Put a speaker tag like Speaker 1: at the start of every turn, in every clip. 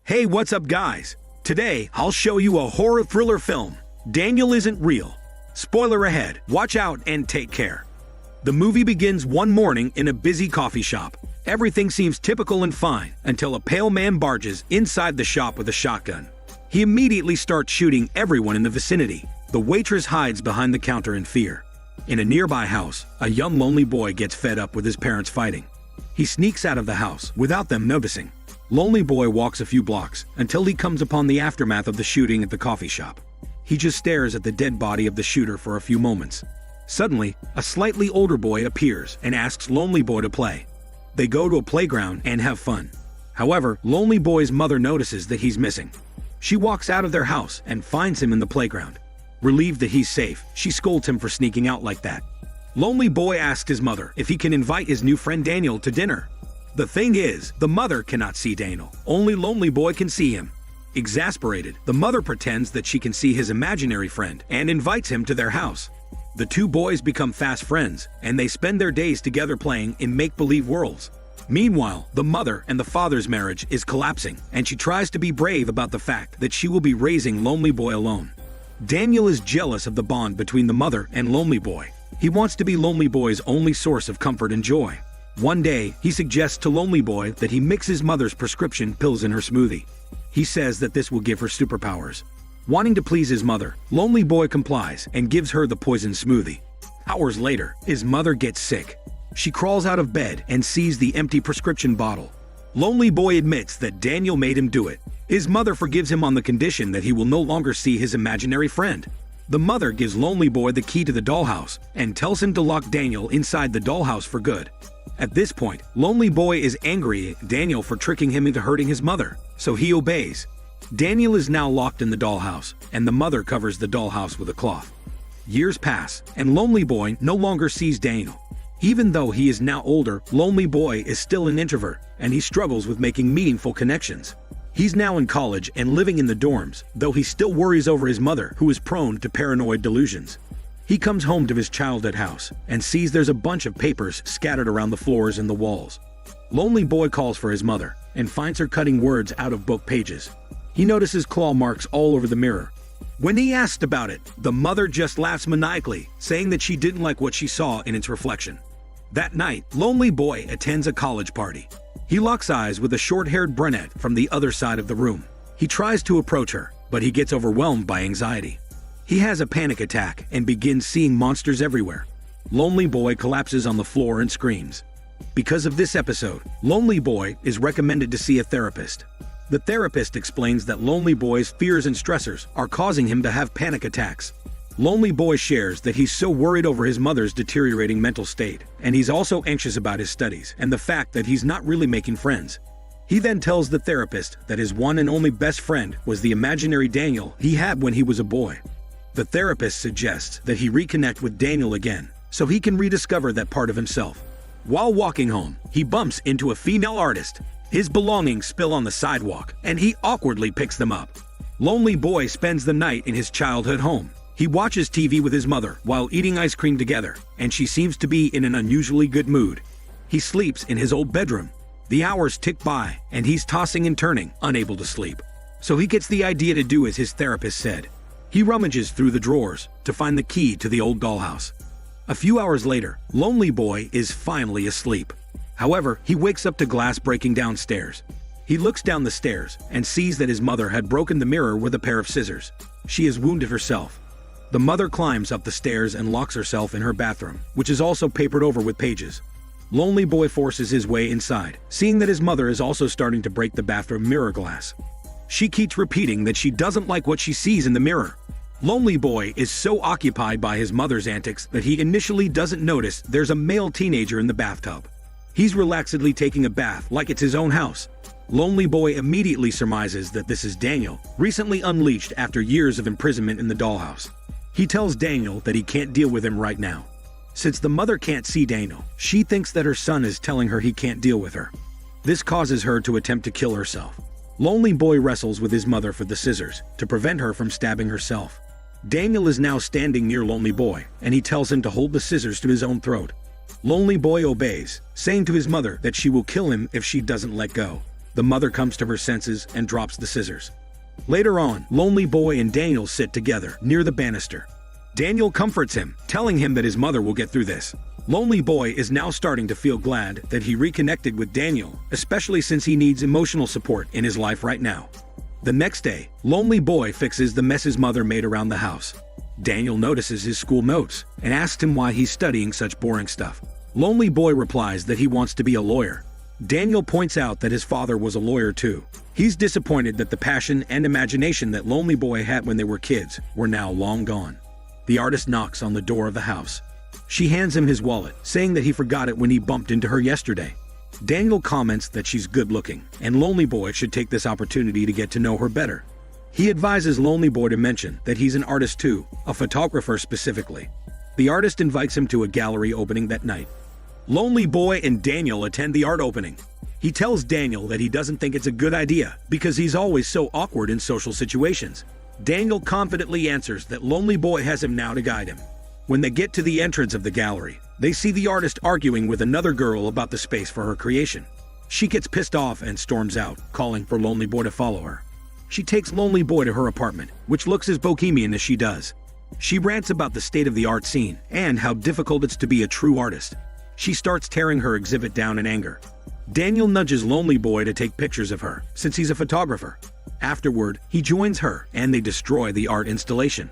Speaker 1: Hey, what's up guys? Today, I'll show you a horror thriller film, Daniel Isn't Real. Spoiler ahead, watch out and take care. The movie begins one morning in a busy coffee shop. Everything seems typical and fine until a pale man barges inside the shop with a shotgun. He immediately starts shooting everyone in the vicinity. The waitress hides behind the counter in fear. In a nearby house, a young lonely boy gets fed up with his parents fighting. He sneaks out of the house without them noticing. Lonely boy walks a few blocks until he comes upon the aftermath of the shooting at the coffee shop. He just stares at the dead body of the shooter for a few moments. Suddenly, a slightly older boy appears and asks Lonely Boy to play. They go to a playground and have fun. However, Lonely Boy's mother notices that he's missing. She walks out of their house and finds him in the playground. Relieved that he's safe, she scolds him for sneaking out like that. Lonely Boy asks his mother if he can invite his new friend Daniel to dinner. The thing is, the mother cannot see Daniel. Only Lonely Boy can see him. Exasperated, the mother pretends that she can see his imaginary friend and invites him to their house. The two boys become fast friends, and they spend their days together playing in make-believe worlds. Meanwhile, the mother and the father's marriage is collapsing, and she tries to be brave about the fact that she will be raising Lonely Boy alone. Daniel is jealous of the bond between the mother and Lonely Boy. He wants to be Lonely Boy's only source of comfort and joy. One day, he suggests to Lonely Boy that he mix his mother's prescription pills in her smoothie. He says that this will give her superpowers. Wanting to please his mother, Lonely Boy complies and gives her the poison smoothie. Hours later, his mother gets sick. She crawls out of bed and sees the empty prescription bottle. Lonely Boy admits that Daniel made him do it. His mother forgives him on the condition that he will no longer see his imaginary friend. The mother gives Lonely Boy the key to the dollhouse and tells him to lock Daniel inside the dollhouse for good. At this point, Lonely Boy is angry at Daniel for tricking him into hurting his mother, so he obeys. Daniel is now locked in the dollhouse, and the mother covers the dollhouse with a cloth. Years pass, and Lonely Boy no longer sees Daniel. Even though he is now older, Lonely Boy is still an introvert, and he struggles with making meaningful connections. He's now in college and living in the dorms, though he still worries over his mother, who is prone to paranoid delusions. He comes home to his childhood house and sees there's a bunch of papers scattered around the floors and the walls. Lonely Boy calls for his mother and finds her cutting words out of book pages. He notices claw marks all over the mirror. When he asked about it, the mother just laughs maniacally, saying that she didn't like what she saw in its reflection. That night, Lonely Boy attends a college party. He locks eyes with a short-haired brunette from the other side of the room. He tries to approach her, but he gets overwhelmed by anxiety. He has a panic attack and begins seeing monsters everywhere. Lonely Boy collapses on the floor and screams. Because of this episode, Lonely Boy is recommended to see a therapist. The therapist explains that Lonely Boy's fears and stressors are causing him to have panic attacks. Lonely Boy shares that he's so worried over his mother's deteriorating mental state, and he's also anxious about his studies and the fact that he's not really making friends. He then tells the therapist that his one and only best friend was the imaginary Daniel he had when he was a boy. The therapist suggests that he reconnect with Daniel again, so he can rediscover that part of himself. While walking home, he bumps into a female artist. His belongings spill on the sidewalk, and he awkwardly picks them up. Lonely Boy spends the night in his childhood home. He watches TV with his mother while eating ice cream together, and she seems to be in an unusually good mood. He sleeps in his old bedroom. The hours tick by, and he's tossing and turning, unable to sleep. So he gets the idea to do as his therapist said. He rummages through the drawers to find the key to the old dollhouse. A few hours later, Lonely Boy is finally asleep. However, he wakes up to glass breaking downstairs. He looks down the stairs and sees that his mother had broken the mirror with a pair of scissors. She has wounded herself. The mother climbs up the stairs and locks herself in her bathroom, which is also papered over with pages. Lonely Boy forces his way inside, seeing that his mother is also starting to break the bathroom mirror glass. She keeps repeating that she doesn't like what she sees in the mirror. Lonely Boy is so occupied by his mother's antics that he initially doesn't notice there's a male teenager in the bathtub. He's relaxedly taking a bath like it's his own house. Lonely Boy immediately surmises that this is Daniel, recently unleashed after years of imprisonment in the dollhouse. He tells Daniel that he can't deal with him right now. Since the mother can't see Daniel, she thinks that her son is telling her he can't deal with her. This causes her to attempt to kill herself. Lonely Boy wrestles with his mother for the scissors to prevent her from stabbing herself. Daniel is now standing near Lonely Boy, and he tells him to hold the scissors to his own throat. Lonely Boy obeys, saying to his mother that she will kill him if she doesn't let go. The mother comes to her senses and drops the scissors. Later on, Lonely Boy and Daniel sit together near the banister. Daniel comforts him, telling him that his mother will get through this. Lonely Boy is now starting to feel glad that he reconnected with Daniel, especially since he needs emotional support in his life right now. The next day, Lonely Boy fixes the mess his mother made around the house. Daniel notices his school notes and asks him why he's studying such boring stuff. Lonely Boy replies that he wants to be a lawyer. Daniel points out that his father was a lawyer too. He's disappointed that the passion and imagination that Lonely Boy had when they were kids were now long gone. The artist knocks on the door of the house. She hands him his wallet, saying that he forgot it when he bumped into her yesterday. Daniel comments that she's good looking, and Lonely Boy should take this opportunity to get to know her better. He advises Lonely Boy to mention that he's an artist too, a photographer specifically. The artist invites him to a gallery opening that night. Lonely Boy and Daniel attend the art opening. He tells Daniel that he doesn't think it's a good idea because he's always so awkward in social situations. Daniel confidently answers that Lonely Boy has him now to guide him. When they get to the entrance of the gallery, they see the artist arguing with another girl about the space for her creation. She gets pissed off and storms out, calling for Lonely Boy to follow her. She takes Lonely Boy to her apartment, which looks as bohemian as she does. She rants about the state of the art scene and how difficult it's to be a true artist. She starts tearing her exhibit down in anger. Daniel nudges Lonely Boy to take pictures of her, since he's a photographer. Afterward, he joins her and they destroy the art installation.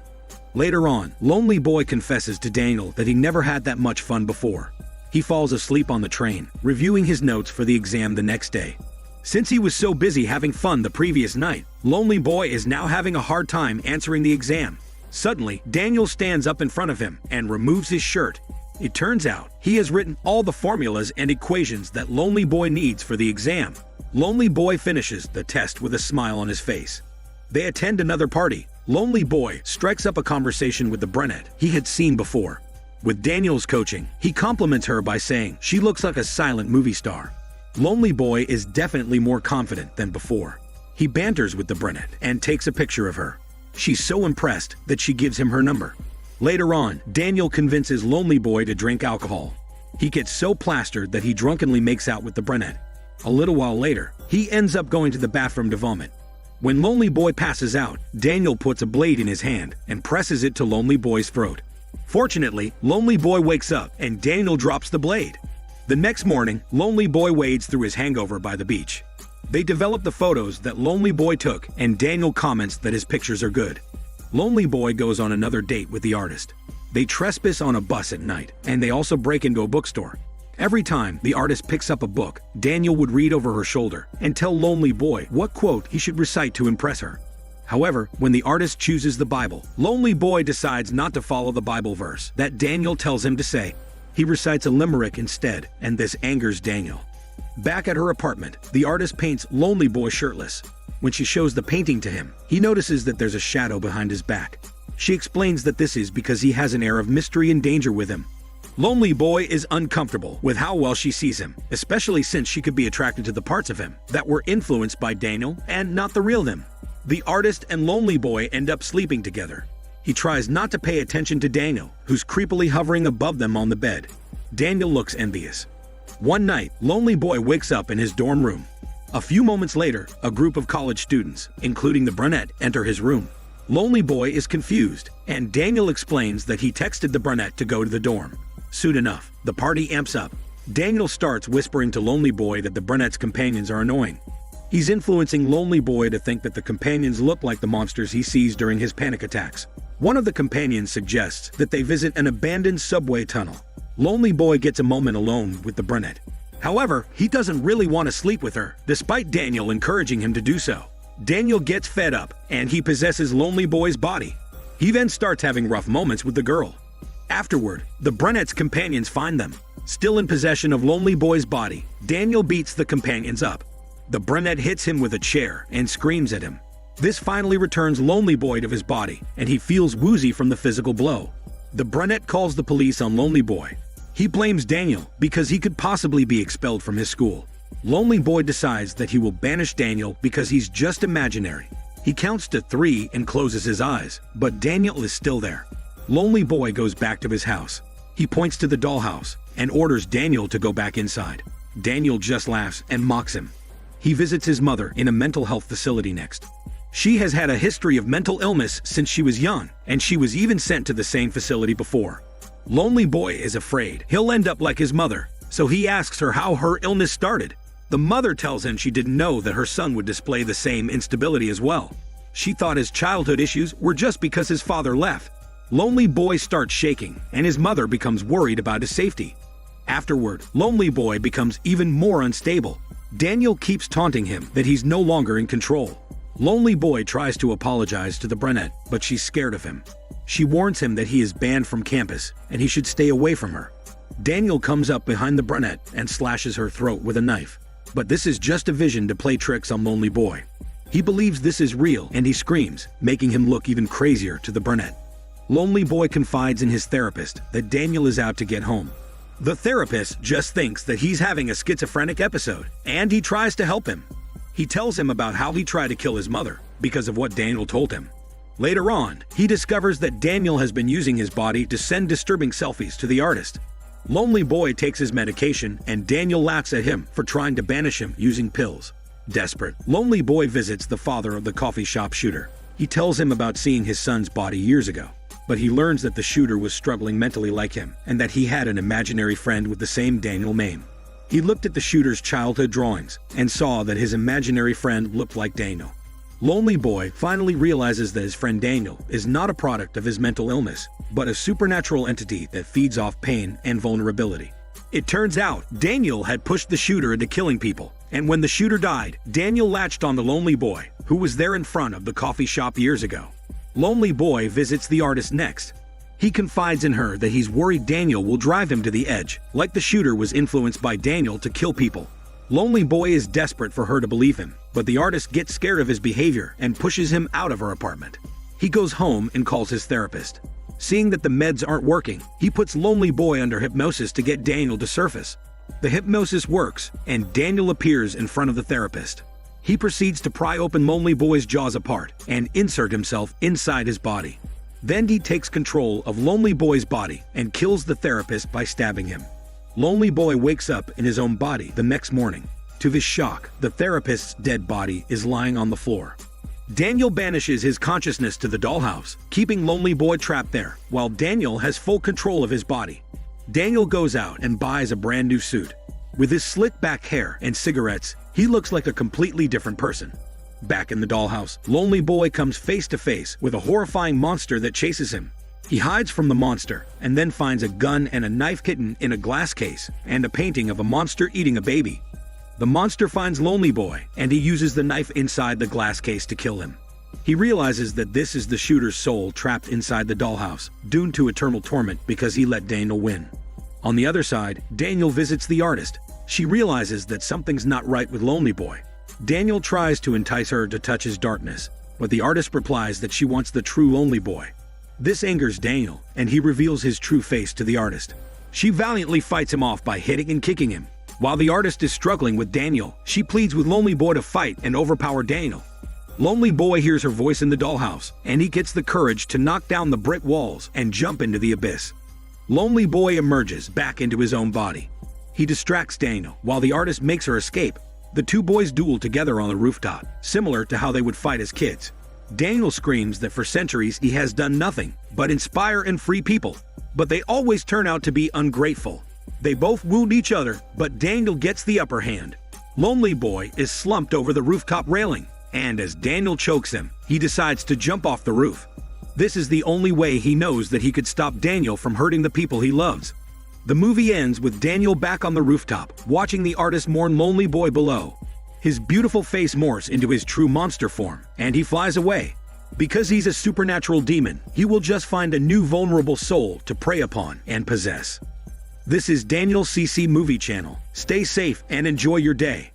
Speaker 1: Later on, Lonely Boy confesses to Daniel that he never had that much fun before. He falls asleep on the train, reviewing his notes for the exam the next day. Since he was so busy having fun the previous night, Lonely Boy is now having a hard time answering the exam. Suddenly, Daniel stands up in front of him and removes his shirt. It turns out, he has written all the formulas and equations that Lonely Boy needs for the exam. Lonely Boy finishes the test with a smile on his face. They attend another party. Lonely Boy strikes up a conversation with the brunette he had seen before. With Daniel's coaching, he compliments her by saying she looks like a silent movie star. Lonely Boy is definitely more confident than before. He banters with the brunette and takes a picture of her. She's so impressed that she gives him her number. Later on, Daniel convinces Lonely Boy to drink alcohol. He gets so plastered that he drunkenly makes out with the brunette. A little while later, he ends up going to the bathroom to vomit. When Lonely Boy passes out, Daniel puts a blade in his hand and presses it to Lonely Boy's throat. Fortunately, Lonely Boy wakes up and Daniel drops the blade. The next morning, Lonely Boy wades through his hangover by the beach. They develop the photos that Lonely Boy took and Daniel comments that his pictures are good. Lonely Boy goes on another date with the artist. They trespass on a bus at night and they also break into a bookstore. Every time the artist picks up a book, Daniel would read over her shoulder and tell Lonely Boy what quote he should recite to impress her. However, when the artist chooses the Bible, Lonely Boy decides not to follow the Bible verse that Daniel tells him to say. He recites a limerick instead, and this angers Daniel. Back at her apartment, the artist paints Lonely Boy shirtless. When she shows the painting to him, he notices that there's a shadow behind his back. She explains that this is because he has an air of mystery and danger with him. Lonely Boy is uncomfortable with how well she sees him, especially since she could be attracted to the parts of him that were influenced by Daniel and not the real them. The artist and Lonely Boy end up sleeping together. He tries not to pay attention to Daniel, who's creepily hovering above them on the bed. Daniel looks envious. One night, Lonely Boy wakes up in his dorm room. A few moments later, a group of college students, including the brunette, enter his room. Lonely Boy is confused, and Daniel explains that he texted the brunette to go to the dorm. Soon enough, the party amps up. Daniel starts whispering to Lonely Boy that the brunette's companions are annoying. He's influencing Lonely Boy to think that the companions look like the monsters he sees during his panic attacks. One of the companions suggests that they visit an abandoned subway tunnel. Lonely Boy gets a moment alone with the brunette. However, he doesn't really want to sleep with her, despite Daniel encouraging him to do so. Daniel gets fed up, and he possesses Lonely Boy's body. He then starts having rough moments with the girl. Afterward, the brunette's companions find them. Still in possession of Lonely Boy's body, Daniel beats the companions up. The brunette hits him with a chair and screams at him. This finally returns Lonely Boy to his body, and he feels woozy from the physical blow. The brunette calls the police on Lonely Boy. He blames Daniel because he could possibly be expelled from his school. Lonely Boy decides that he will banish Daniel because he's just imaginary. He counts to 3 and closes his eyes, but Daniel is still there. Lonely Boy goes back to his house. He points to the dollhouse. and orders Daniel to go back inside. Daniel just laughs and mocks him. He visits his mother in a mental health facility next. She has had a history of mental illness since she was young, and she was even sent to the same facility before. Lonely Boy is afraid he'll end up like his mother, so he asks her how her illness started. The mother tells him she didn't know that her son would display the same instability as well. She thought his childhood issues were just because his father left. Lonely Boy starts shaking, and his mother becomes worried about his safety. Afterward, Lonely Boy becomes even more unstable. Daniel keeps taunting him that he's no longer in control. Lonely Boy tries to apologize to the brunette, but she's scared of him. She warns him that he is banned from campus and he should stay away from her. Daniel comes up behind the brunette and slashes her throat with a knife. But this is just a vision to play tricks on Lonely Boy. He believes this is real and he screams, making him look even crazier to the brunette. Lonely Boy confides in his therapist that Daniel is out to get home. The therapist just thinks that he's having a schizophrenic episode, and he tries to help him. He tells him about how he tried to kill his mother because of what Daniel told him. Later on, he discovers that Daniel has been using his body to send disturbing selfies to the artist. Lonely Boy takes his medication, and Daniel laughs at him for trying to banish him using pills. Desperate, Lonely Boy visits the father of the coffee shop shooter. He tells him about seeing his son's body years ago, but he learns that the shooter was struggling mentally like him and that he had an imaginary friend with the same Daniel name. He looked at the shooter's childhood drawings and saw that his imaginary friend looked like Daniel. Lonely Boy finally realizes that his friend Daniel is not a product of his mental illness, but a supernatural entity that feeds off pain and vulnerability. It turns out Daniel had pushed the shooter into killing people, and when the shooter died, Daniel latched on the Lonely Boy, who was there in front of the coffee shop years ago. Lonely Boy visits the artist next. He confides in her that he's worried Daniel will drive him to the edge, like the shooter was influenced by Daniel to kill people. Lonely Boy is desperate for her to believe him, but the artist gets scared of his behavior and pushes him out of her apartment. He goes home and calls his therapist. Seeing that the meds aren't working, he puts Lonely Boy under hypnosis to get Daniel to surface. The hypnosis works, and Daniel appears in front of the therapist. He proceeds to pry open Lonely Boy's jaws apart and insert himself inside his body. Then he takes control of Lonely Boy's body and kills the therapist by stabbing him. Lonely Boy wakes up in his own body the next morning. To his shock, the therapist's dead body is lying on the floor. Daniel banishes his consciousness to the dollhouse, keeping Lonely Boy trapped there, while Daniel has full control of his body. Daniel goes out and buys a brand new suit. With his slick back hair and cigarettes, he looks like a completely different person. Back in the dollhouse, Lonely Boy comes face to face with a horrifying monster that chases him. He hides from the monster and then finds a gun and a knife hidden in a glass case and a painting of a monster eating a baby. The monster finds Lonely Boy and he uses the knife inside the glass case to kill him. He realizes that this is the shooter's soul trapped inside the dollhouse, doomed to eternal torment because he let Daniel win. On the other side, Daniel visits the artist. She realizes that something's not right with Lonely Boy. Daniel tries to entice her to touch his darkness, but the artist replies that she wants the true Lonely Boy. This angers Daniel, and he reveals his true face to the artist. She valiantly fights him off by hitting and kicking him. While the artist is struggling with Daniel, she pleads with Lonely Boy to fight and overpower Daniel. Lonely Boy hears her voice in the dollhouse, and he gets the courage to knock down the brick walls and jump into the abyss. Lonely Boy emerges back into his own body. He distracts Daniel while the artist makes her escape. The two boys duel together on the rooftop, similar to how they would fight as kids. Daniel screams that for centuries he has done nothing but inspire and free people, but they always turn out to be ungrateful. They both wound each other, but Daniel gets the upper hand. Lonely Boy is slumped over the rooftop railing, and as Daniel chokes him, he decides to jump off the roof. This is the only way he knows that he could stop Daniel from hurting the people he loves. The movie ends with Daniel back on the rooftop, watching the artist mourn Lonely Boy below. His beautiful face morphs into his true monster form, and he flies away. Because he's a supernatural demon, he will just find a new vulnerable soul to prey upon and possess. This is Daniel CC Movie Channel. Stay safe and enjoy your day.